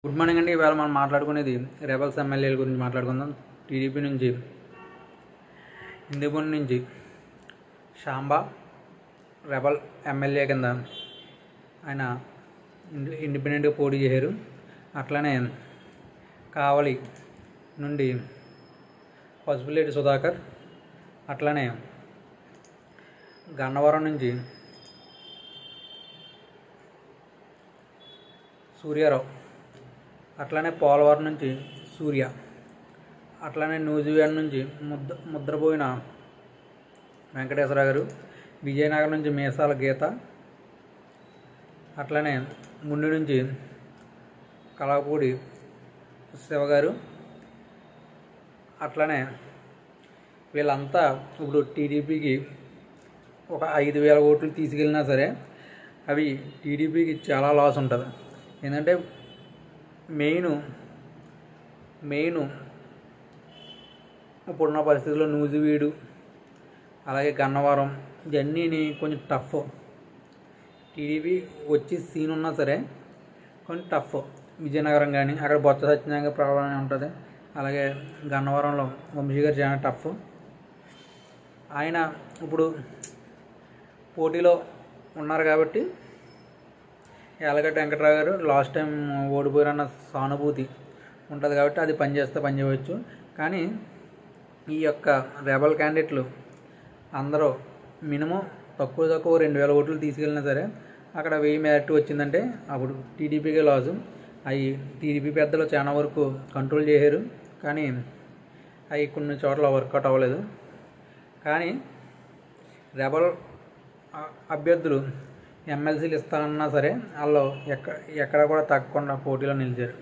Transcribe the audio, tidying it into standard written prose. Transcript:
Good morning అండి. ఇవాళ మనం మాట్లాడుకునేది రెబల్స్ ఎమ్మెల్యేల గురించి మాట్లాడుకుందాం. టీడీపీ నుంచి హిందూపురం నుంచి శాంబా రెబల్ ఎమ్మెల్యే కింద ఆయన ఇండిపెండెంట్గా పోటీ చేశారు. అట్లానే కావలి నుండి పసుపులేటి సుధాకర్, అట్లానే గన్నవరం నుంచి సూర్యారావు, అట్లానే పోలవరం నుంచి సూర్య, అట్లానే న్యూజిలాండ్ నుంచి ముద్రపోయిన వెంకటేశ్వర గారు, విజయనగరం నుంచి మీసాల గీత, అట్లానే ముండి నుంచి కలవపూడి శివగారు. అట్లానే వీళ్ళంతా ఇప్పుడు టీడీపీకి ఒక 5,000 ఓట్లు తీసుకెళ్ళినా సరే అవి టీడీపీకి చాలా లాస్ ఉంటుంది. ఎందుకంటే మెయిన్ ఇప్పుడున్న పరిస్థితుల్లో నూజివీడు, అలాగే గన్నవరం ఇవన్నీ కొంచెం టఫ్. టీడీపీ వచ్చి సీన్ ఉన్నా సరే కొంచెం టఫ్. విజయనగరం కానీ అక్కడ బొత్స సత్యనారాయణ ప్రాబ్లం ఉంటుంది. అలాగే గన్నవరంలో వంశీ గారు చాలా టఫ్. ఆయన ఇప్పుడు పోటీలో ఉన్నారు కాబట్టి యాలగడ్డ వెంకట్రావు గారు లాస్ట్ టైం ఓడిపోయారన్న సానుభూతి ఉంటుంది కాబట్టి అది పనిచేయవచ్చు. కానీ ఈ యొక్క రెబల్ క్యాండిడేట్లు అందరూ మినిమం తక్కువ 2,000 ఓట్లు తీసుకెళ్ళినా సరే అక్కడ 1000 మెజారిటీ వచ్చిందంటే అప్పుడు టీడీపీకే లాసు. అవి టీడీపీ పెద్దలు చాలా వరకు కంట్రోల్ చేశారు, కానీ అవి కొన్ని చోట్ల వర్కౌట్ అవ్వలేదు. కానీ రెబల్ అభ్యర్థులు ఎమ్మెల్సీలు ఇస్తానన్నా సరే వాళ్ళు ఎక్కడ కూడా తగ్గకుండా పోటీలో నిలిచారు.